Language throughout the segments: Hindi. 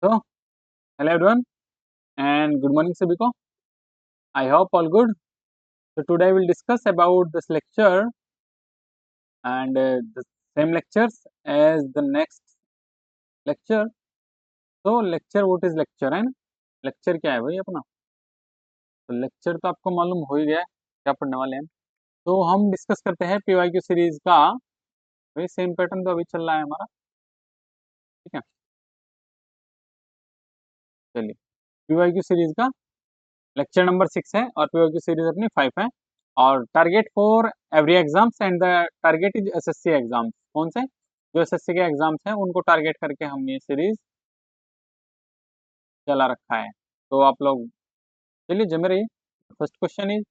तो hello everyone and good morning सभी को। I hope all good. So today we'll discuss about this lecture and the same lectures as the next lecture. So lecture, what is lecture and lecture क्या है भाई अपना? तो लेक्चर तो आपको मालूम हो ही गया है क्या पढ़ने वाले हैं। तो हम डिस्कस करते हैं पीवाईक्यू सीरीज का। भाई सेम पैटर्न तो अभी चल रहा है हमारा, ठीक है। चलिए, पीवाईक्यू सीरीज का लेक्चर नंबर 6 है और पीवाईक्यू सीरीज अपनी 5 है। और target for every exams and the target is SSC exams. कौन से? जो एसएससी के एग्जाम्स हैं उनको टारगेट करके हमने ये सीरीज चला रखा है। तो आप लोग चलिए जमे रहिए। फर्स्ट क्वेश्चन इज,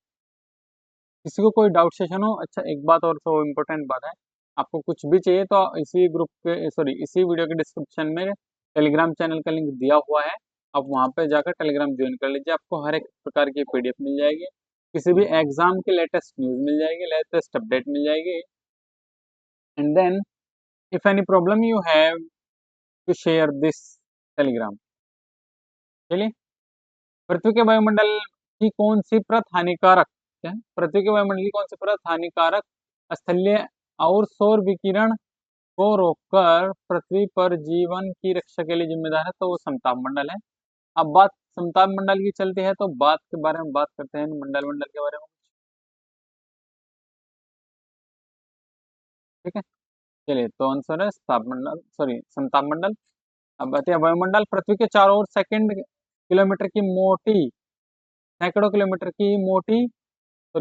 किसी को कोई डाउट सेशन हो। अच्छा, एक बात और तो इम्पोर्टेंट बात है, आपको कुछ भी चाहिए तो इसी ग्रुप के इसी वीडियो के डिस्क्रिप्शन में टेलीग्राम चैनल का लिंक दिया हुआ है। आप वहाँ पे जाकर टेलीग्राम ज्वाइन कर लीजिए, आपको हर एक प्रकार की पीडीएफ मिल जाएगी, किसी भी एग्जाम की लेटेस्ट न्यूज मिल जाएगी, लेटेस्ट अपडेट मिल जाएगी। And then if any problem you have to share this Telegram. चलिए, पृथ्वी के वायुमंडल की कौन सी परत हानिकारक क्या है? पृथ्वी के वायुमंडल की कौन सी परत हानिकारक स्थलीय और सौर विकिरण को रोककर पृथ्वी पर जीवन की रक्षा के लिए जिम्मेदार है? तो वो समताप मंडल है। अब बात समताप मंडल की चलती है तो बात के बारे में बात करते हैं, मंडल मंडल के बारे में, ठीक है। चलिए, तो आंसर है ताप मंडल, समताप मंडल। अब आते हैं वायुमंडल। पृथ्वी के चारों ओर सेकंड किलोमीटर की मोटी, सैकड़ों किलोमीटर की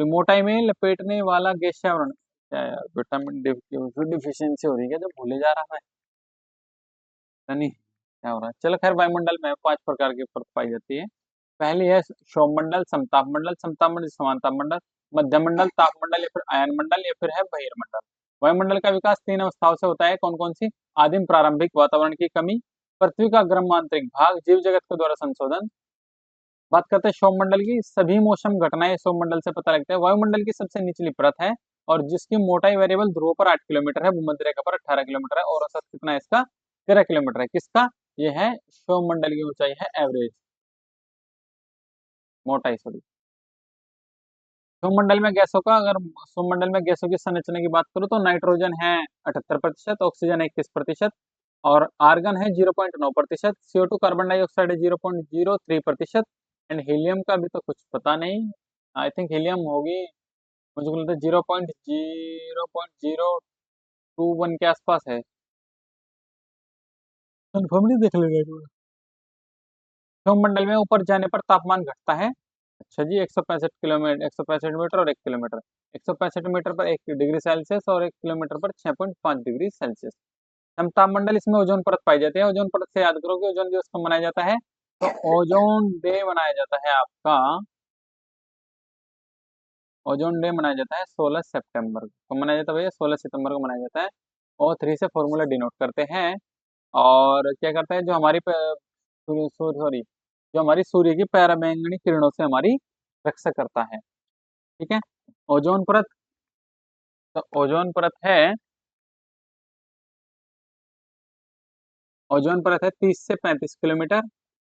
मोटाई में लपेटने वाला गैसीय आवरण। क्या यार, विटामिन डी की डिफिशियंसी हो रही है क्या जो भूले जा रहा है? पता नहीं क्या हो रहा है। चलो खैर, वायुमंडल में 5 प्रकार की परत पाई जाती है। पहली है सौमंडल, समताप मंडल, समताप मंडल, समांताप मंडल, मध्यमंडल, तापमंडल या फिर आयन मंडल या फिर है बहिर्मंडल। वायुमंडल का विकास 3 अवस्थाओं से होता है। कौन कौन सी? आदिम प्रारंभिक वातावरण की कमी, पृथ्वी का गर्म आंतरिक भाग, जीव जगत के द्वारा संशोधन। बात करते हैं सौमंडल की। सभी मौसम घटनाएं सौमंडल से पता लगता है। वायुमंडल की सबसे निचली परत है और जिसकी मोटाई वेरिएबल ध्रुव पर 8 किलोमीटर है, भूमध्य रेखा पर 18 किलोमीटर है और औसत कितना है इसका? 13 किलोमीटर है। किसका? ये है सौमंडल की ऊंचाई है, एवरेज मोटाई, सॉरी। सौमंडल में गैसों का, अगर सौमंडल में गैसों की संरचना की बात करूं तो नाइट्रोजन है 78%, ऑक्सीजन 21% और आर्गन है 0.9%, CO2 कार्बन डाइऑक्साइड है 0.03% एंड हीलियम का भी तो कुछ पता नहीं। आई थिंक हीलियम होगी, मुझे लगता है 0.021 के आसपास है। कंफर्म नहीं, देख लेगा एक बार। सौमंडल में ऊपर जाने पर तापमान घटता है। अच्छा जी, 165 किलोमीटर, 165 मीटर और 1 किलोमीटर। 165 मीटर पर 1 डिग्री सेल्सियस और 1 किलोमीटर पर 6.5 डिग्री सेल्सियस। समताप मंडल, इसमें ओजोन परत पाई जाती है। ओजोन परत से याद करो कि ओजोन दिवस कब मनाया जाता है? तो ओजोन डे मनाया जाता है आपका, ओजोन डे मनाया जाता है 16 सितंबर को मनाया जाता है भैया, 16 सितंबर को मनाया जाता है। और 3 से फॉर्मूला डिनोट करते हैं। और क्या करता है, जो हमारी सॉरी, जो हमारी सूर्य की पराबैंगनी किरणों से हमारी रक्षा करता है, ठीक है। ओजोन परत, तो ओजोन परत है, ओजोन परत है 30 से 35 किलोमीटर।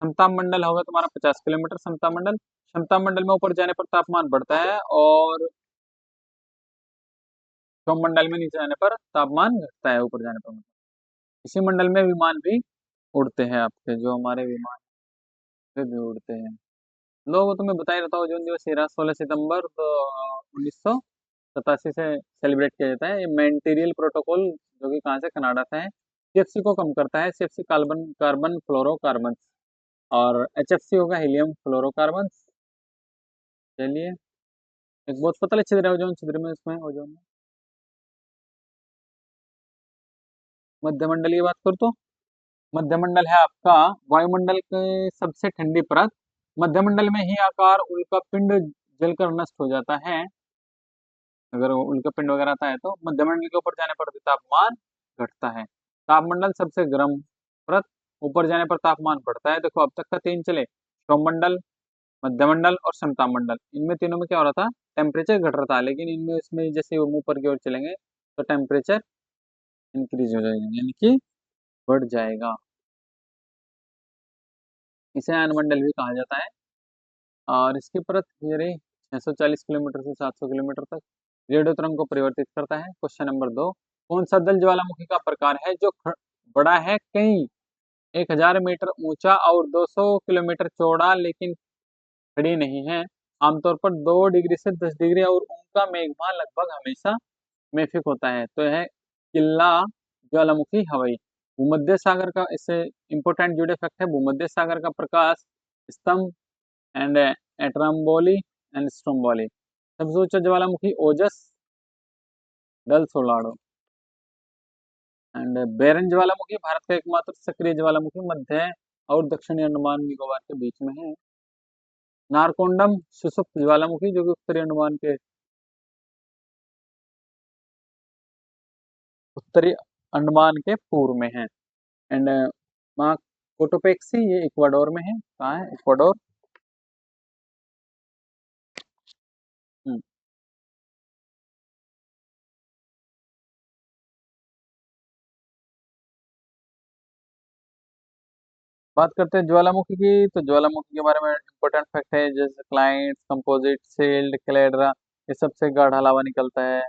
समताप मंडल होगा तुम्हारा 50 किलोमीटर समताप मंडल। समताप मंडल में ऊपर जाने पर तापमान बढ़ता है और सौमंडल में नीचे जाने पर तापमान घटता है, ऊपर जाने पर। इसी मंडल में विमान भी उड़ते हैं आपके, जो हमारे विमान पे भी उड़ते हैं। लोग तुम्हें बता ही रहता हूँ, ओजोन दिवस 16 सितंबर तो 1987 से सेलिब्रेट किया जाता है। ये मेंटीरियल प्रोटोकॉल, जो कि कहाँ से, कनाडा से है। सीएफसी को कम करता है। सीएफसी कार्बन कार्बन फ्लोरोकार्बन और एचएफसी होगा हीलियम फ्लोरोकार्बन। चलिए, एक बहुत पतले छिद्र है ओजोन छिद्र में, इसमें ओजोन में। मध्यमंडल की बात करूँ तो मध्यमंडल है आपका वायुमंडल के सबसे ठंडी परत। मध्यमंडल में ही आकार उल्का पिंड जलकर नष्ट हो जाता है। अगर उल्का पिंड वगैरह आता है तो मध्यमंडल के ऊपर जाने पर भी तापमान घटता है। तापमंडल सबसे गर्म परत, ऊपर जाने पर तापमान बढ़ता है। देखो अब तक का 3 चले, सौमंडल, मध्यमंडल और समताप मंडल। इनमें तीनों में क्या हो रहा था? टेम्परेचर घट रहा था, लेकिन इनमें इसमें जैसे हम ऊपर की ओर चलेंगे तो टेम्परेचर इंक्रीज हो जाएगा, यानी कि बढ़ जाएगा। इसे आयनमंडल भी कहा जाता है। और इसकी परत ये रही 640 किलोमीटर से 700 किलोमीटर तक रेडियो तरंग को परिवर्तित करता है। क्वेश्चन नंबर 2, कौन सा दल ज्वालामुखी का प्रकार है जो बड़ा है कई 1000 मीटर ऊंचा और 200 किलोमीटर चौड़ा लेकिन खड़ी नहीं है? आमतौर पर 2 डिग्री से 10 डिग्री और उनका मेघमाल लगभग हमेशा मेफिक होता है। तो यह किल्ला ज्वालामुखी हवाई। भूमध्य सागर का, इससे इंपोर्टेंट जुड़े फैक्ट है, भूमध्य सागर का प्रकाश स्तंभ एंड एट्रम्बोली एंड स्ट्रोम्बोली। सबसे ऊंचा ज्वालामुखी ओजस डल सोलाडो एंड बेरन ज्वालामुखी भारत का एकमात्र सक्रिय ज्वालामुखी मध्य और दक्षिणी अंडमान निकोबार के बीच में है। नारकोंडम सुसुप्त ज्वालामुखी जो कि उत्तरी अंडमान के पूर्व में है। एंड माँ कोटोपेक्सी ये इक्वाडोर में है। कहाँ है? इक्वाडोर। बात करते हैं ज्वालामुखी की, तो ज्वालामुखी के बारे में इंपॉर्टेंट फैक्ट है जैसे क्लाइंट्स, कंपोजिट, सील्ड, क्लेड्रा, ये सबसे गाढ़ा लावा निकलता है।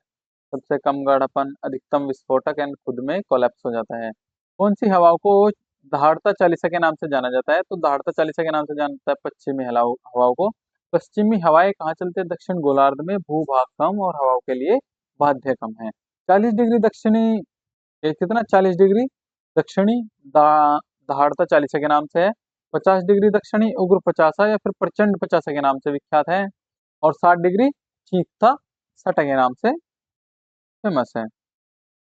सबसे कम गाढ़ापन, अधिकतम विस्फोटक एंड खुद में कोलैप्स हो जाता है। कौन सी हवाओं को दहाड़ता चालीसा के नाम से जाना जाता है? तो दहाड़ता चालीसा के नाम से जाना जाता है पश्चिमी हवाओं को। पश्चिमी हवाएं कहाँ चलती है? दक्षिण गोलार्ध में। भूभाग कम और हवाओं के लिए बाध्य कम है। 40 डिग्री दक्षिणी, ये कितना 40 डिग्री दक्षिणी दहाड़ता चालीसा के नाम से है। 50 डिग्री दक्षिणी उग्र पचासा या फिर प्रचंड पचासा के नाम से विख्यात है। और 60 डिग्री चीकता सटा के नाम से फेमस है।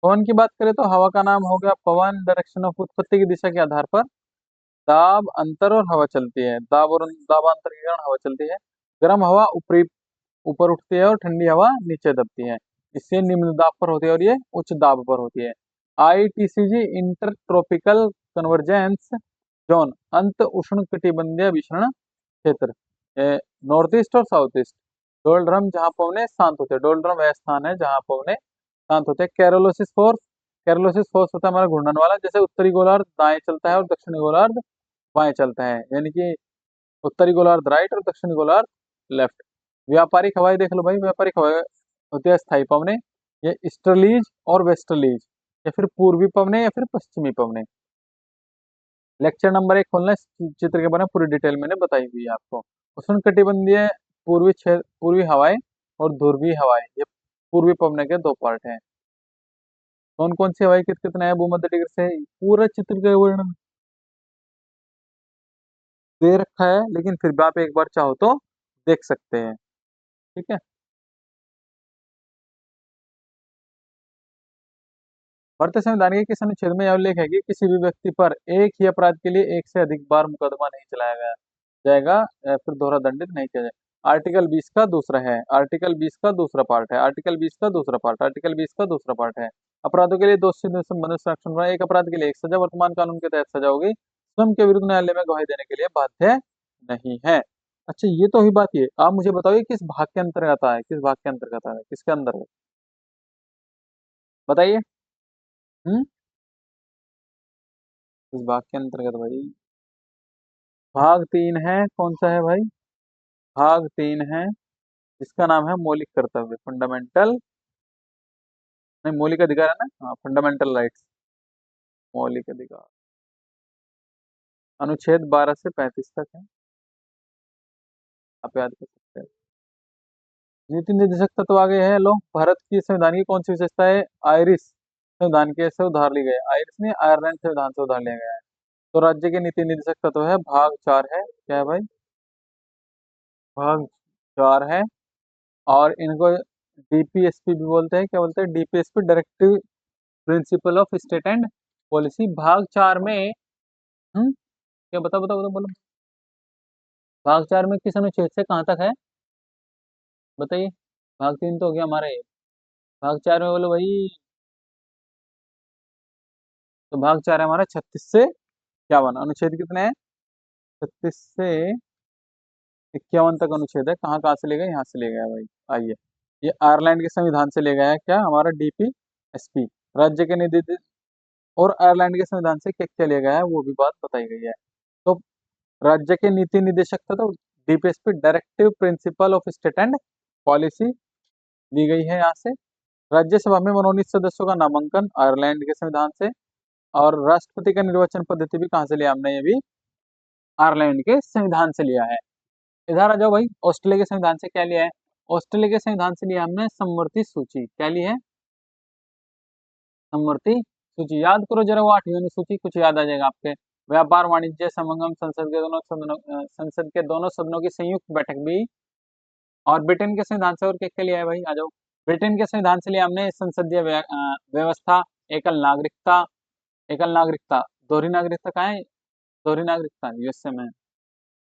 पवन की बात करें तो हवा का नाम हो गया पवन। डायरेक्शन ऑफ उत्पत्ति की दिशा के आधार पर दाब अंतर और हवा चलती है। दाबांतर के कारण हवा चलती है। गर्म हवा ऊपरी ऊपर उठती है और ठंडी हवा नीचे दबती है। इससे निम्न दाब पर होती है और ये उच्च दाब पर होती है। ITCG inter tropical convergence zone अंत उष्ण कटिबंधीय विषण क्षेत्र, नॉर्थ ईस्ट और साउथ ईस्ट। डोलड्रम जहाँ पवने शांत होते हैं। डोलड्रम वह स्थान है जहाँ पवने शांत होते हैं। कैरोलोसिस फोर्स होता है हमारा घूर्णन वाला। जैसे उत्तरी गोलार्ध दाएं चलता है और दक्षिणी गोलार्ध बाएं चलता है, यानी कि उत्तरी गोलार्ध राइट और दक्षिणी गोलार्ध लेफ्ट। व्यापारिक हवाएं देख लो भाई, व्यापारिक हवाएं होती है स्थायी पवने, ये ईस्टर्लीज और वेस्टर्लीज, या फिर पूर्वी पवने या फिर पश्चिमी पवने। लेक्चर नंबर 1 खोलना, इस चित्र के बारे में पूरी डिटेल मैंने बताई हुई है आपको। उष्ण कटिबंधीय पूर्वी क्षेत्र, पूर्वी हवाएं और ध्रुवीय हवाएं, ये पूर्वी पवने के 2 पार्ट हैं। कौन कौन सी हवाएं कितने हैं भूमध्य डिग्री से, पूरा चित्र का वर्णन दे रखा है, लेकिन फिर भी आप एक बार चाहो तो देख सकते हैं। ठीक है। भारतीय संविधान के किस अनुच्छेद में यह उल्लेख है कि किसी भी व्यक्ति पर एक ही अपराध के लिए एक से अधिक बार मुकदमा नहीं चलाया गया जाएगा या फिर दोहरा दंडित नहीं किया जाएगा? आर्टिकल 20 का दूसरा है। आर्टिकल 20 का दूसरा पार्ट है। आर्टिकल 20 का दूसरा पार्ट, आर्टिकल 20 का दूसरा पार्ट है। अपराधों के लिए दोषी से संबंधित संरक्षण में एक अपराध के लिए एक सजा वर्तमान कानून के तहत सजा होगी, स्वयं के विरुद्ध न्यायालय में गवाही देने के लिए बाध्य नहीं है। अच्छा, ये तो हुई बात। ये आप मुझे बताओ किस भाग के अंतर्गत है, किस भाग के अंतर्गत है, किसके अंदर है बताइए। हम्म इस भाग के अंतर्गत भाई भाग 3 है। कौन सा है भाई? भाग 3 है, जिसका नाम है मौलिक कर्तव्य, फंडामेंटल, नहीं मौलिक अधिकार है ना, हाँ फंडामेंटल राइट्स, मौलिक अधिकार। अनुच्छेद 12 से 35 तक है, आप याद कर सकते हैं। नीति निर्देशक तत्व आगे है लो। भारत की संविधान की कौन सी विशेषता है? आयरिश संविधान के से उधार ली गई है। आयरिश नहीं, आयरलैंड संविधान से उधार लिया गया है। तो राज्य के नीति निर्देशक तत्व है भाग 4 है। क्या है भाई? भाग 4 है। और इनको DPSP भी बोलते हैं। क्या बोलते हैं? DPSP, directive principle of state and policy. भाग 4 में क्या बताओ बताओ बताओ बोलो। भाग 4 में किस अनुच्छेद से कहाँ तक है बताइए? भाग 3 तो हो गया हमारा ये। भाग 4 में बोलो भाई। तो भाग 4 है हमारा 36 से 51। अनुच्छेद कितने हैं? 36 से 51 तक अनुच्छेद है। कहाँ कहाँ से ले गए? यहाँ से ले गया भाई। आइए, ये आयरलैंड के संविधान से ले गया है। क्या हमारा DPSP राज्य के निधि, और आयरलैंड के संविधान से क्या क्या लिया गया है वो भी बात बताई गई है। तो राज्य के नीति निदेशक थे तो DPSP directive principle of state and policy दी गई है यहाँ से। राज्यसभा में मनोनीत सदस्यों का नामांकन आयरलैंड के संविधान से, और राष्ट्रपति का निर्वाचन पद्धति भी कहाँ से लिया हमने, ये भी आयरलैंड के संविधान से लिया है। इधर आ जाओ भाई, ऑस्ट्रेलिया के संविधान से क्या लिया है, ऑस्ट्रेलिया के संविधान से लिया हमने समवर्ती सूची। क्या ली है, समवर्ती सूची। याद करो जरा वो 8वीं अनुसूची, कुछ याद आ जाएगा आपके। व्यापार वाणिज्य समागम संसद के दोनों सदनों की संयुक्त बैठक भी। और ब्रिटेन के संविधान से और क्या लिया है भाई, आ जाओ। ब्रिटेन के संविधान से लिया हमने संसदीय व्यवस्था, एकल नागरिकता, एकल नागरिकता, दोहरी नागरिकता कहाँ है, दोहरी नागरिकता यूएसए में।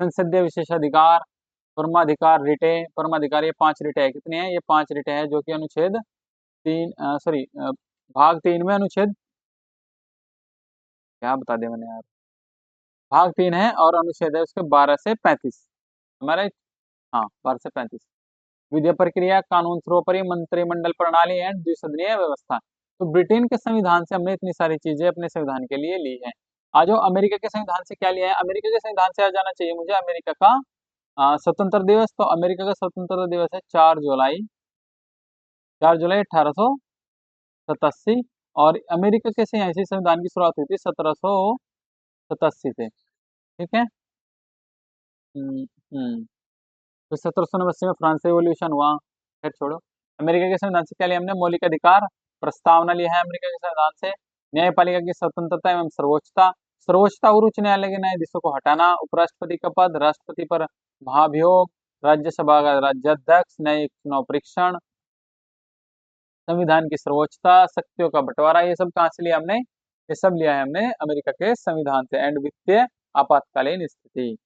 संसदीय विशेषाधिकार, परमाधिकार, रिटे, परमाधिकार, ये 5 रिटे है। कितने हैं, ये 5 रिटे है, जो कि अनुच्छेद 3 सॉरी भाग 3 में अनुच्छेद, क्या बता दिया मैंने यार, भाग 3 है और अनुच्छेद है उसके 12 से 35 हमारे, हाँ 12 से 35। विधि प्रक्रिया, कानून सर्वोपरि, मंत्रिमंडल प्रणाली एंड द्विसदनीय व्यवस्था। तो ब्रिटेन के संविधान से हमने इतनी सारी चीजें अपने संविधान के लिए ली है। आज अमेरिका के संविधान से क्या लिया है, अमेरिका के संविधान से आ जाना चाहिए मुझे अमेरिका का स्वतंत्र दिवस। तो अमेरिका का स्वतंत्रता दिवस है 4 जुलाई, 4 जुलाई 1887। और अमेरिका के से ऐसी संविधान की शुरुआत हुई थी 1787 से, ठीक है। हम्म हम्म। तो 1789 में फ्रांस रिवॉल्यूशन हुआ। फिर छोड़ो, अमेरिका के संविधान से क्या लिया हमने, मौलिक अधिकार प्रस्तावना लिया है अमेरिका के संविधान से। न्यायपालिका की स्वतंत्रता एवं सर्वोच्चता, सर्वोच्चता और उच्च न्यायालय के न्यायाधीशों को हटाना, उपराष्ट्रपति का पद, राष्ट्रपति पर महाभियोग, राज्यसभा का राज्याध्यक्ष, न्यायिक चुनाव परीक्षण, संविधान की सर्वोच्चता, शक्तियों का बंटवारा, ये सब कहाँ से लिया हमने, ये सब लिया है हमने अमेरिका के संविधान से। एंड वित्तीय आपातकालीन स्थिति।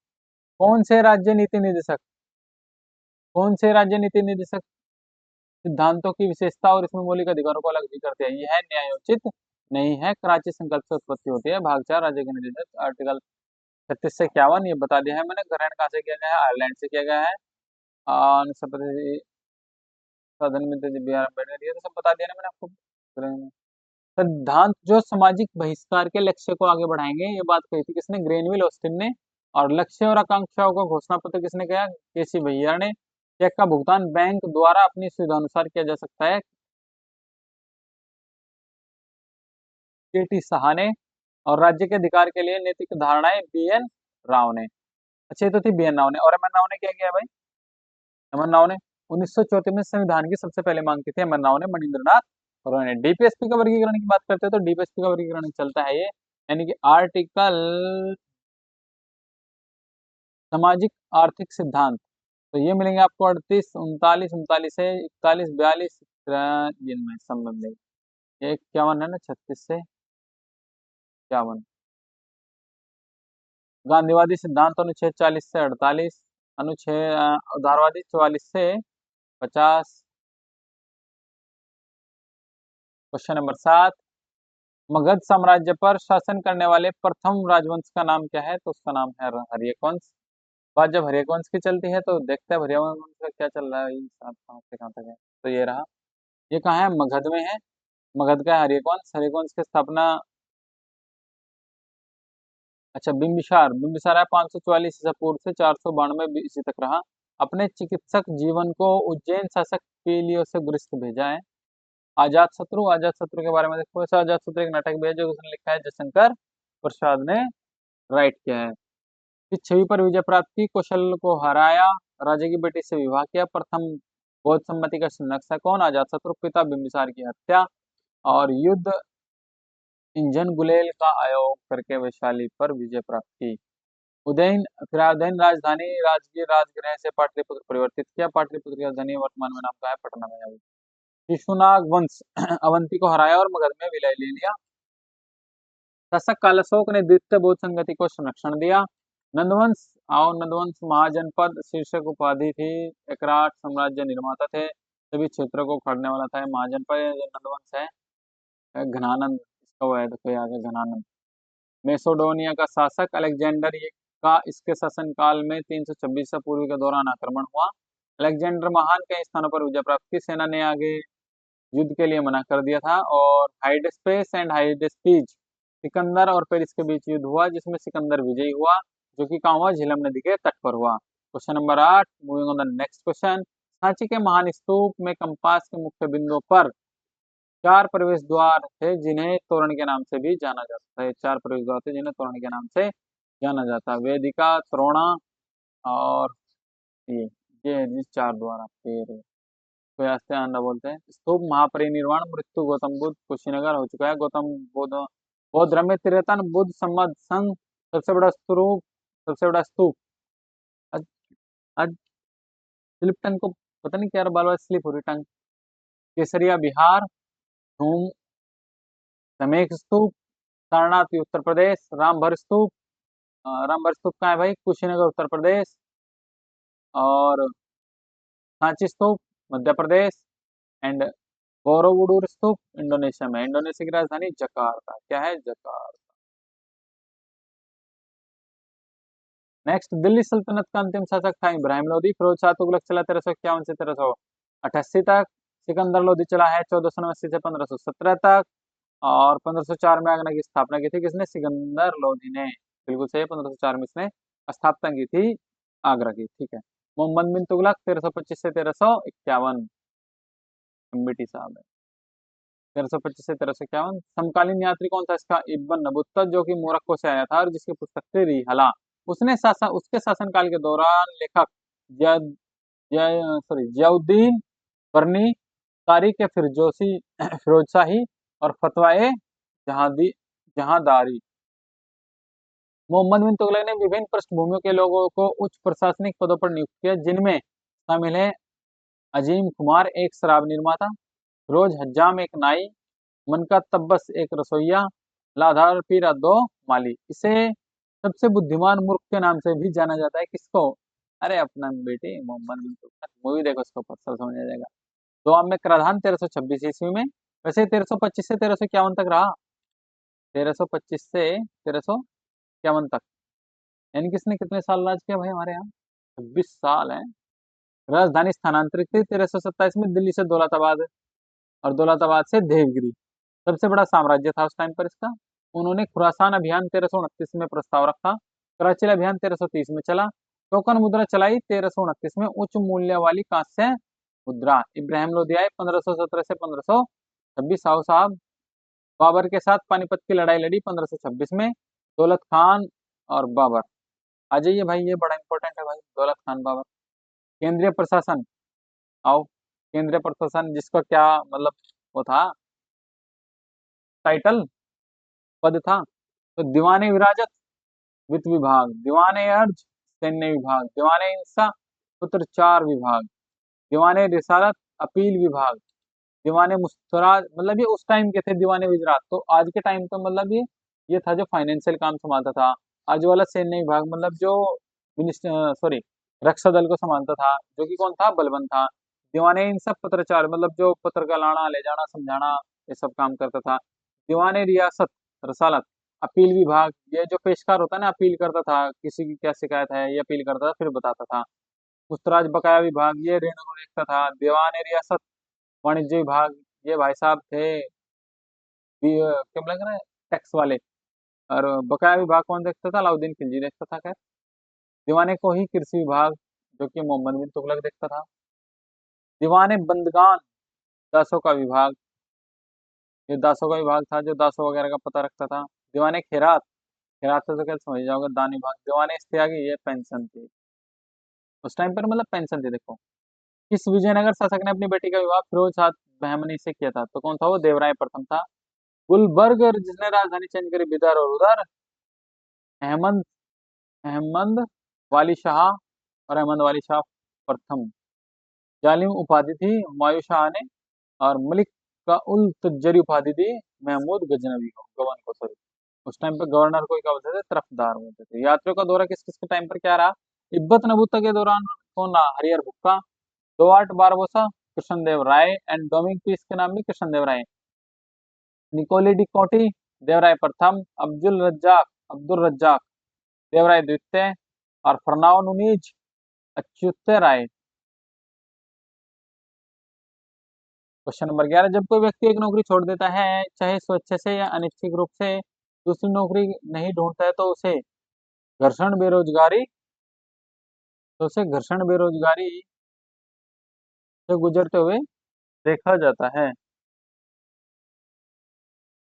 कौन से राज्य नीति निदेशक, कौन से राज्य नीति निदेशक सिद्धांतों की विशेषता और इसमें मौलिक अधिकारों को अलग भी करते हैं, यह है न्यायोचित नहीं है, कराची संकल्प से उत्पत्ति होती है। भाग 4 राज्य के निदेशक, आर्टिकल 36 से 51 ये बता दिया है मैंने। ग्रहण कहाँ से किया गया है, आयरलैंड से किया गया है। सदन में तो बी आर अम्बेडकर, ये तो सब बता दिया ना मैंने आपको। सिद्धांत जो सामाजिक बहिष्कार के लक्ष्य को आगे बढ़ाएंगे, ये बात कही थी किसने, ग्रेनविल ऑस्टिन ने। और लक्ष्य और आकांक्षाओं का घोषणा पत्र किसने किया, केसी भैया ने। चेक का भुगतान बैंक द्वारा अपनी सुविधा अनुसार किया जा सकता है, केटी साहा ने। और राज्य के अधिकार के लिए नैतिक धारणाएं, बी एन राव ने। अच्छा ये तो थी बी एन राव ने। और एम एन राव ने क्या किया भाई, एम एन राव ने 1934 में संविधान की सबसे पहले मांग की थी एम एन राव ने, मणिंद्रनाथ और ने। डीपीएसपी का वर्गीकरण की बात करते हैं तो डीपीएसपी का वर्गीकरण चलता है ये, यानी कि आर्टिकल सामाजिक आर्थिक सिद्धांत। तो ये मिलेंगे आपको 38, 39, 39 से 41, 42 जिनमें संबंध है। ये 51 है ना, 36 से 51। गांधीवादी सिद्धांत अनुच्छेद 40 से 48, अनुच्छेद उदारवादी 44 से 50। क्वेश्चन नंबर 7, मगध साम्राज्य पर शासन करने वाले प्रथम राजवंश का नाम क्या है, तो उसका नाम है हर्यवंश। बात जब हर्यवंश की चलती है तो देखते हैं हर्यवंश का क्या चल रहा है, कहाँ से कहाँ तक है। तो ये रहा, ये कहाँ है, मगध में है। मगध का हर्यवंश, हर्यवंश की स्थापना, अच्छा बिंबिसार, बिंबिसार है 544 ईसा पूर्व से 492 ईस्वी तक रहा। अपने चिकित्सक जीवन को उज्जैन शासक पीलियो से ग्रस्त भेजा है। आजाद शत्रु, आजाद शत्रु के बारे में देखो, ऐसा आजाद शत्रु एक नाटक भी है जो उसने लिखा है जयशंकर प्रसाद ने राइट किया है। इस छवि पर विजय प्राप्त की, कौशल को हराया, राजा की बेटी से विवाह किया, प्रथम बौद्ध सम्मति का नक्शा कौन, आजाद शत्रु, पिता बिंबिसार की हत्या, और युद्ध इंजन गुलेल का आयोग करके वैशाली पर विजय प्राप्त की। उदयन, फिर उदयन राजधानी राजगीर राजगृह से पाटलिपुत्र परिवर्तित किया, पाटलिपुत्र की राजधानी वर्तमान में नाम का है पटना में है। शिशुनाग वंश अवंती को हराया और मगध में विलय ले लिया। शासक कालशोक ने द्वितीय बौद्ध संगति को संरक्षण दिया। नंदवंश, आओ नंदवंश महाजनपद शीर्षक उपाधि थी, एकराट साम्राज्य निर्माता थे, सभी क्षेत्रों को उखाड़ने वाला था। महाजनपद जो नंदवंश है, घनानंद इसका वो है, देखो आगे घनानंद। मेसोडोनिया का शासक अलेक्जेंडर ये का इसके शासनकाल में 326 पूर्व के दौरान आक्रमण हुआ। अलेक्जेंडर महान कई स्थानों पर विजय प्राप्त की, सेना ने आगे युद्ध के लिए मना कर दिया था। और हाइडेस्पेस एंड हाइडेस्पीज, सिकंदर और पेरिस के बीच युद्ध हुआ जिसमें सिकंदर विजयी हुआ। जो कि कहाँ हुआ, झेलम नदी के तट पर हुआ। Question number 8, moving on the next question. Sanchi के महान स्तूप में कंपास के मुख्य बिंदुओं पर 4 प्रवेश द्वार थे जिन्हें तोरण के नाम से भी जाना जाता है। 4 प्रवेश द्वार थे जिन्हें तोरण के नाम से जाना जाता है। वेदिका, त्रोणा और ये ये 4 द्वार फिर प्रयास आंदा बोलते हैं। स्तूप महापरिनिर्वाण, मृत्यु गौतम बुद्ध, कुशीनगर हो चुका है। गौतम बुद्ध बौद्ध धर्म में तिरतन बुद्ध सम्मत संघ सबसे बड़ा स्तूप आज आज स्लिपटन को पता नहीं क्या बार बार स्लिप हो रही टंग। केसरिया बिहार, धूम समेक स्तूप, सारनाथ उत्तर प्रदेश, रामभर स्तूप, रामभर स्तूप कहाँ है भाई, कुशीनगर उत्तर प्रदेश। और सांची स्तूप Madhya Pradesh. And बोरोबुडूर stupa Indonesia में। इंडोनेशिया की राजधानी जकार्ता, क्या है, जकार्ता। नेक्स्ट, दिल्ली सल्तनत का अंतिम शासक था इब्राहिम लोदी। फिरोज शाह तुगलक चला 1351 से 1388 तक। सिकंदर लोदी चला है 1489 से 1517 तक। और 1504 में आगरा की स्थापना की थी किसने, सिकंदर लोदी ने। बिल्कुल सही, 1504 में इसने स्थापना की थी आगरा की। ठीक है। मोहम्मद बिन तुगलक 1325 से 1351, एमबीटी साहब है। 1325 से 1351। समकालीन यात्री कौन था इसका, इब्न बतूता, जो कि मोरक्को से आया था और जिसकी पुस्तक थी रिहाला। उसके शासनकाल के दौरान लेखक जियाउद्दीन बरनी, तारीख फिरजोसी फिरोजशाही और फतवाए जहादारी। मोहम्मद बिन तुगलक ने विभिन्न पृष्ठभूमियों के लोगों को उच्च प्रशासनिक पदों पर नियुक्त किया, जिनमें शामिल है अजीम कुमार एक शराब निर्माता, फिरोज हज्जाम एक नाई, मनका तब्बस एक रसोईया, लाधार पीरा दो माली। इसे सबसे बुद्धिमान मूर्ख के नाम से भी जाना जाता है। किसको, अरे अपना बेटे मोहम्मद बिन तुगलक। मूवी देखो, उसको सब समझ आ जाएगा। दोआब में कराधान 1326 ईस्वी में। वैसे 1325 से 1351 तक रहा। 1325 से 1351 तक, यानी किसने कितने साल राज किया भाई हमारे यहाँ, 26 साल है। राजधानी स्थानांतरित थी 1327 में दिल्ली से दौलताबाद, और दौलताबाद से देवगिरी। सबसे बड़ा साम्राज्य था उस टाइम पर इसका। उन्होंने खुरासान अभियान 1329 में प्रस्ताव रखा। कराची अभियान 1330 में चला। टोकन मुद्रा चलाई 1329 में, उच्च मूल्य वाली कांस्य मुद्रा। इब्राहिम लोधी आए 1517 से 1526। साहू साहब बाबर के साथ पानीपत की लड़ाई लड़ी 1526 में। दौलत खान और बाबर, आ जाइए भाई, ये बड़ा इंपॉर्टेंट है भाई, दौलत खान बाबर। केंद्रीय प्रशासन, आओ। केंद्रीय प्रशासन जिसका क्या मतलब वो था, टाइटल, पद था। तो दीवाने विराजत वित्त विभाग, दीवाने अर्ज सैन्य विभाग, दीवाने इंसा पत्रचार विभाग, दीवाने रिसालत अपील विभाग, दीवाने मुस्तराद, मतलब ये उस टाइम के थे दीवाने गुजरात। तो आज के टाइम पे मतलब ये था जो फाइनेंशियल काम संभालता था। आज वाला सैन्य विभाग मतलब जो मिनिस्टर सॉरी रक्षा दल को संभालता था, जो कि कौन था, बलबन था। दीवाने इन सब पत्रचार मतलब जो पत्र का लाना ले जाना समझाना, ये सब काम करता था। दीवाने रियासत रसालत अपील विभाग, ये जो पेशकार होता है ना, अपील करता था, किसी की क्या शिकायत है ये अपील करता था फिर बताता था। मुस्तराज बकाया विभाग, ये ऋण को देखता था। दीवाने रियासत वाणिज्य विभाग, ये भाई साहब थे क्या लग रहा है, टैक्स वाले। और बकाया विभाग कौन देखता था, अलाउद्दीन खिलजी देखता था। खैर, दीवाने को ही कृषि विभाग, जो कि मोहम्मद बिन तुगलक देखता था। दीवाने बंदगान दासों का विभाग, ये दासों का विभाग था जो दासों वगैरह का पता रखता था। दीवाने खैरात, खैरात से तो क्या समझ जाओगे, दान विभाग। दीवाने इस्तियागी, ये पेंशन थी उस टाइम पर, मतलब पेंशन थी। देखो, किस विजयनगर शासक ने अपनी बेटी का विवाह फिरोज शाह बहमनी से किया था, तो कौन था वो, देवराय प्रथम था। गुलबर्ग, जिसने राजधानी चेंज करी बिदर और उधर। अहमद अहमद वाली शाह और अहमद वाली शाह प्रथम। जालिम उपाधि थी हुमायूं शाह ने, और मलिक का उल तुज्जरी उपाधि दी महमूद गजनवी को, गवर्नर को, सॉरी। उस टाइम पे गवर्नर को क्या बोलते थे, तरफदार बोलते थे। यात्रियों का दौरा किस किस के टाइम पर क्या रहा, तिब्बत नबूता के दौरान कौन रहा, Harihara Bukka, Duarte Barbosa, Krishnadeva Raya and Domingo Paes के नाम भी कृष्णदेव राय। निकोली डी कोटी देवराय प्रथम, अब्दुल रज्जाक देवराय द्वितीय, और फरनाओ नुनीज अच्युत राय। क्वेश्चन नंबर 11, जब कोई व्यक्ति एक नौकरी छोड़ देता है, चाहे स्वेच्छा से या अनिच्छिक रूप से, दूसरी नौकरी नहीं ढूंढता है, तो उसे घर्षण बेरोजगारी, तो उसे घर्षण बेरोजगारी से गुजरते हुए देखा जाता है।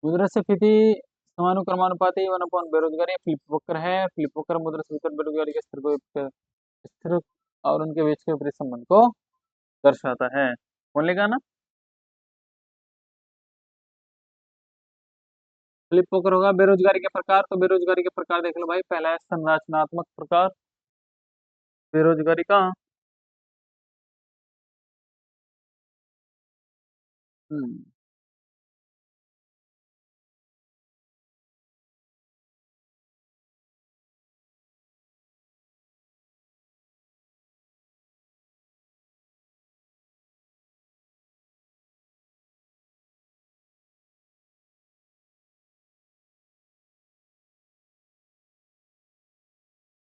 मुद्रास्फीति समानुक्रमानुपाती 1 बेरोजगारी फ्लिप वक्र है। फ्लिप वक्र मुद्रास्फीति और बेरोजगारी के स्थिर को स्थिर और उनके बीच के विपरीत संबंध को दर्शाता है। बोलेगा ना, फ्लिप वक्र होगा। बेरोजगारी के प्रकार, तो बेरोजगारी के प्रकार देख लो भाई। पहला है संरचनात्मक प्रकार बेरोजगारी का। हम्म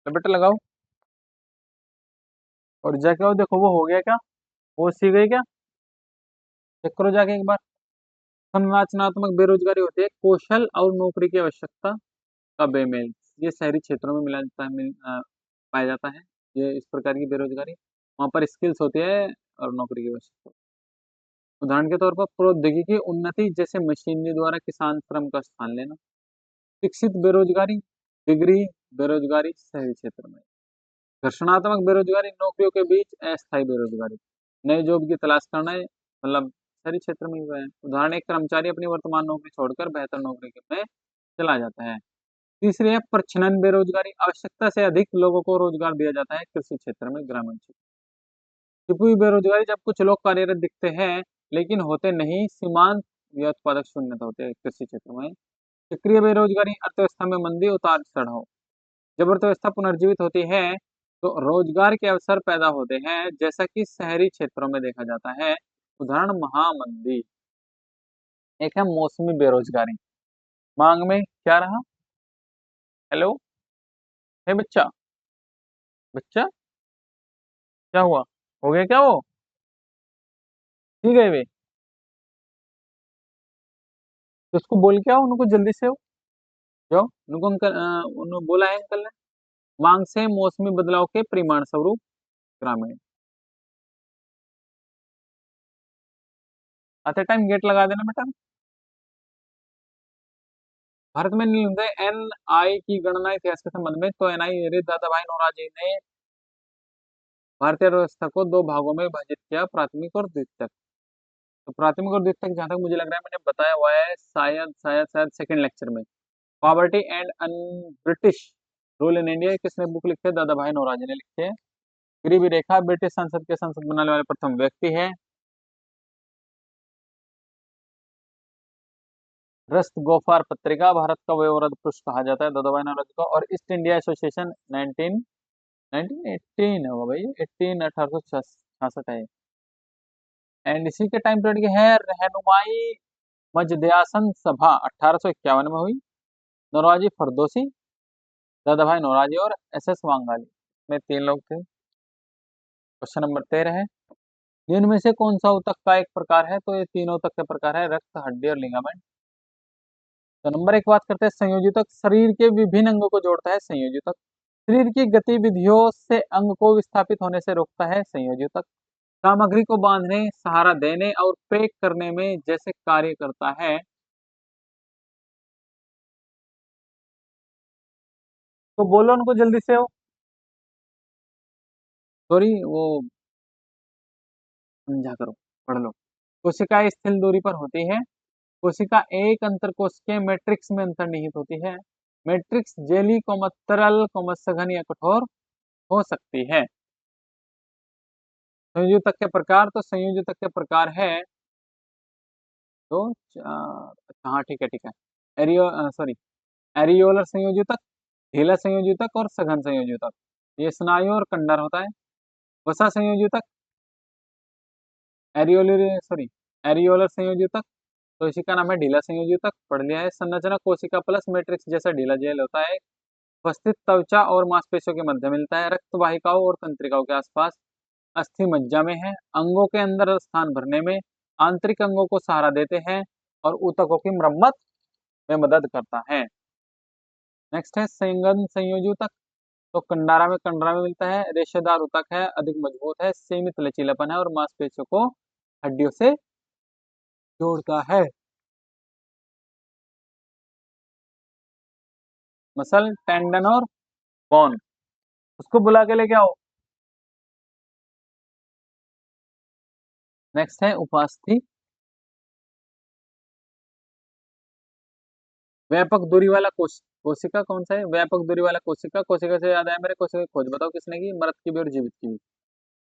तो बेटा लगाओ और जाके आओ, देखो वो हो गया क्या, वो सी गई क्या, चेक करो जाके एक बार। संरचनात्मक बेरोजगारी होती है कौशल और नौकरी की आवश्यकता का बेमेल। ये शहरी क्षेत्रों में मिला जाता है, पाया जाता है। ये इस प्रकार की बेरोजगारी, वहां पर स्किल्स होती है और नौकरी की आवश्यकता। उदाहरण के तौर पर प्रौद्योगिकी उन्नति, जैसे मशीनरी द्वारा किसान श्रम का स्थान लेना। शिक्षित बेरोजगारी, डिग्री बेरोजगारी शहरी क्षेत्र में। घर्षणात्मक बेरोजगारी, नौकरियों के बीच अस्थायी बेरोजगारी, नए जॉब की तलाश करना है, मतलब शहरी क्षेत्र में हुआ है। उदाहरण, एक कर्मचारी अपनी वर्तमान नौकरी छोड़कर बेहतर नौकरी में चला जाता है। तीसरी है प्रच्छन्न बेरोजगारी, आवश्यकता से अधिक लोगों को रोजगार दिया जाता है कृषि क्षेत्र में, ग्रामीण क्षेत्र। छिपी हुई बेरोजगारी, जब कुछ लोग कार्यरत दिखते हैं लेकिन होते नहीं, सीमांत या उत्पादक शून्यता होते हैं कृषि क्षेत्र में। सक्रिय बेरोजगारी, अर्थव्यवस्था में मंदी, उतार चढ़ाव। जब अर्थव्यवस्था पुनर्जीवित होती है तो रोजगार के अवसर पैदा होते हैं, जैसा कि शहरी क्षेत्रों में देखा जाता है। उदाहरण, महामंदी। एक है मौसमी बेरोजगारी, मांग में क्या रहा। हेलो, हे बच्चा, बच्चा क्या हुआ, हो गया क्या वो, ठीक है वे, तो उसको बोल के आओ उनको जल्दी से, जाओ उनको, अंकल उन्होंने बोला है अंकल ने। मांग से मौसमी बदलाव के परिमाण स्वरूप ग्रामीण। आते टाइम गेट लगा देना बेटा। भारत में निम्नलिखित एन आई की गणना इतिहास के संबंध में, तो एन आई दादा भाई नौरोजी ने भारतीय अर्थव्यवस्था को दो भागों में विभाजित किया, प्राथमिक और द्वितीयक। तो प्राथमिक और द्वितीयक, जहां तक मुझे लग रहा है मैंने बताया हुआ है, शायद शायद शायद सेकंड लेक्चर में। Poverty and un British rule in India, किसने बुक लिखे है, दादा भाई नौरोजी ने लिखे है। गरीबी रेखा, ब्रिटिश संसद के संसद बनाने वाले प्रथम व्यक्ति है। रस्त गोफार पत्रिका, भारत का वयोवृद्ध पुरुष कहा जाता है दादा भाई नौरोजी को। और ईस्ट इंडिया एसोसिएशन 1918 होगा भाई, 1866 है। एंड इसी के टाइम पीरियड की है रहनुमाई मजदयासन सभा, 1851 में हुई। नौरोजी फरदोसी, दादा भाई नौरोजी और एस एस वांगाली में तीन लोग थे। क्वेश्चन नंबर 13 है, निम्न में से कौन सा ऊतक का एक प्रकार है, तो ये तीनों ऊतक के प्रकार है, रक्त, हड्डी और लिगामेंट। तो नंबर एक बात करते हैं संयोजितक, शरीर के विभिन्न अंगों को जोड़ता है संयोजितक। शरीर की गतिविधियों से अंग को विस्थापित होने से रोकता है संयोजितक। सामग्री को बांधने, सहारा देने और पैक करने में जैसे कार्य करता है। तो बोलो उनको जल्दी से हो, सॉरी वो समझा करो, पढ़ लो। कोशिका स्थिर दूरी पर होती है। कोशिका एक अंतर कोशिकीय मैट्रिक्स में अंतर्निहित होती है। मैट्रिक्स जेली तरल सघन या कठोर हो सकती है। संयोजक के प्रकार, तो संयोजक के प्रकार है तो अच्छा हाँ ठीक है ठीक है। एरियो सॉरी, एरियोलर संयोजक, ढीला संयोजक और सघन संयोजक। ये स्नायु और कंडर होता है। वसा संयोजक, एरियोलर सॉरी, एरियोलर संयोजक, तो इसी का नाम है ढीला संयोजक, पढ़ लिया है। संरचना कोशिका प्लस मैट्रिक्स जैसा ढीला जेल होता है। उपस्थित त्वचा और मांसपेशियों के मध्य मिलता है। रक्त वाहिकाओं और तंत्रिकाओं के आसपास। अस्थि मज्जा में है। अंगों के अंदर स्थान भरने में, आंतरिक अंगों को सहारा देते हैं और ऊतकों की मरम्मत में मदद करता है। नेक्स्ट है संघन संयोजी ऊतक। तो कंडरा में मिलता है। रेशेदार ऊतक है, अधिक मजबूत है, सीमित लचीलापन है और मांसपेशियों को हड्डियों से जोड़ता है। मसल, टेंडन और बोन। उसको बुला के लेके आओ। नेक्स्ट है उपास्थि। व्यापक दूरी वाला कोशिका कौन सा है? व्यापक दूरी वाला कोशिका। कोशिका से याद आया मेरे, कोशिका की खोज बताओ किसने की? मृत की भी और जीवित की भी।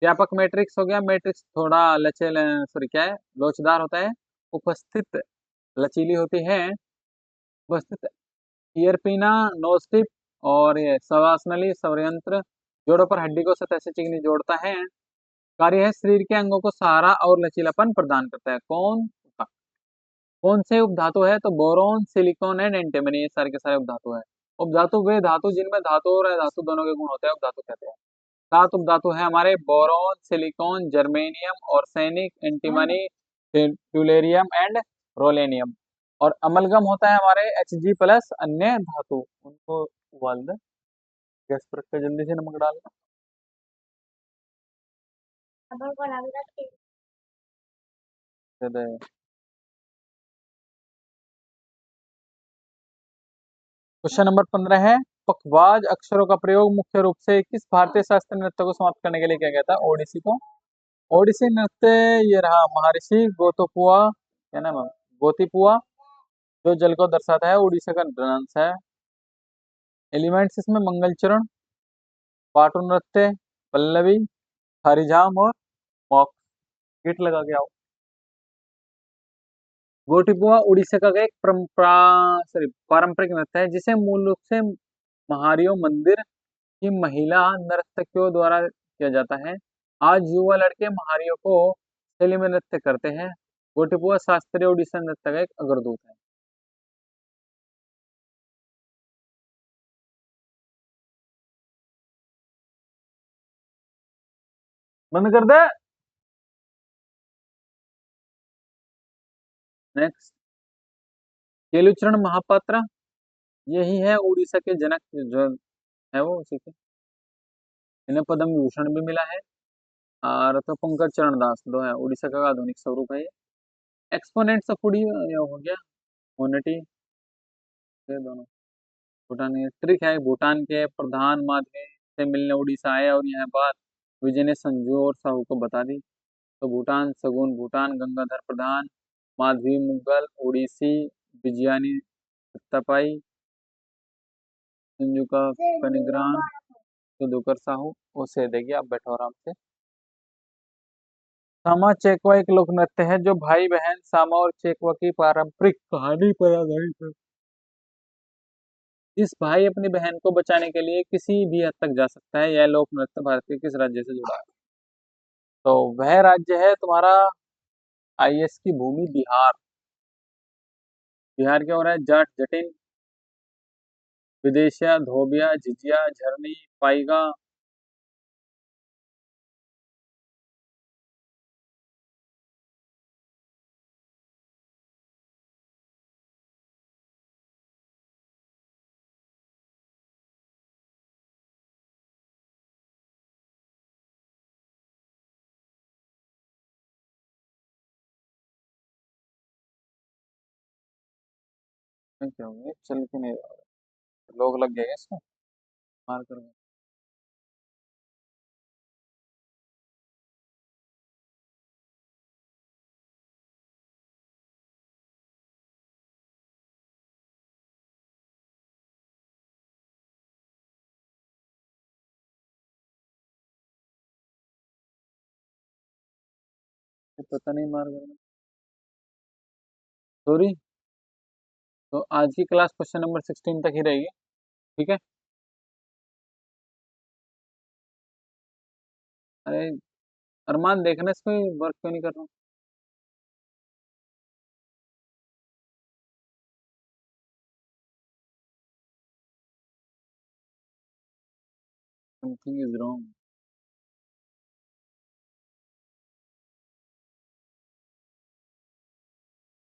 व्यापक मैट्रिक्स हो गया। मैट्रिक्स थोड़ा लचीला, सॉरी क्या है, लोचदार होता है। उपस्थित लचीली होती है। उपस्थित ईयरपिना, नोज टिप और ये श्वासनली संयंत्र जोड़ों पर हड्डी को सतह से चिकनी जोड़ता है। कार्य है शरीर के अंगों को सहारा और लचीलापन प्रदान करता है। कौन से उपधातु है? तो बोरोन, सिलिकॉन एंड एंटीमनी, ये सारे के सारे उपधातु है। उपधातु वे धातु जिनमें धातु और अधातु दोनों के गुण होते हैं, उपधातु कहते हैं। 7 उपधातु है हमारे: boron, silicon, germanium, arsenic, antimony, tellurium and रोलेनियम। और अमलगम होता है हमारे Hg प्लस अन्य धातु। उनको उबाल दे, गैस पर रख के जल्दी से नमक डाल दे। क्वेश्चन नंबर 15 है, पखवाज अक्षरों का प्रयोग मुख्य रूप से किस भारतीय शास्त्रीय नृत्य को समाप्त करने के लिए किया गया था? ओडिसी को। ओडिसी नृत्य ये रहा महर्षि गोतोपुआ, क्या नाम है, गोतीपुआ, जो जल को दर्शाता है, उड़ीसा का डांस है। एलिमेंट्स इसमें मंगलचरण, पाटू नृत्य, पल्लवी, हरिजाम और मॉक। गीत लगा के आओ। गोटीपुआ उड़ीसा का एक परंपरा, सॉरी पारंपरिक नृत्य है जिसे मूल रूप से महारियो मंदिर की महिला नर्तकियों द्वारा किया जाता है। आज युवा लड़के महारियों को शैली में नृत्य करते हैं। गोटीपुआ शास्त्रीय उड़ीसा नृत्य का एक अग्रदूत है। बंद कर दे। नेक्स्ट, केलुचरण महापात्र, यही है उड़ीसा के जनक जो है वो उसी के। इन्हें पद्म विभूषण भी मिला है। और तो पंकज चरण दास दो है, उड़ीसा का आधुनिक स्वरूप है ये। एक्सपोनेंट्स ऑफ उड़ी ये हो गया, मोनिटी, ये दोनों। भूटान, ये ट्रिक है, भूटान के प्रधान माध्यम से मिलने उड़ीसा आए और यह बात विजय ने संजू और साहू को बता दी। तो भूटान सगुन भूटान, गंगाधर प्रधान, माधवी मुगल, उड़ीसी विजयानी सत्तापाई, संजू का कनिग्राम, सुधुकर साहू। वो से देगी, आप बैठो आराम से। सामा चेकवा एक लोक नृत्य है जो भाई बहन सामा और चेकवा की पारंपरिक कहानी पर आधारित है। इस भाई अपनी बहन को बचाने के लिए किसी भी हद तक जा सकता है। यह लोक नृत्य भारत के किस राज्य से जुड़ा है? तो वह राज्य है तुम्हारा आईएएस की भूमि, बिहार। बिहार क्या हो रहा है? जाट, जटिन, विदेशिया, धोबिया, झिझिया, झरनी, पाइगा। क्या होंगे, चल के नहीं रहा। लोग लग गए इसको मार कर। पता नहीं मार कर। सॉरी। तो आज की क्लास क्वेश्चन नंबर 16 तक ही रहेगी। ठीक है। अरे अरमान, देखना इसको वर्क क्यों नहीं कर रहा? Something is wrong.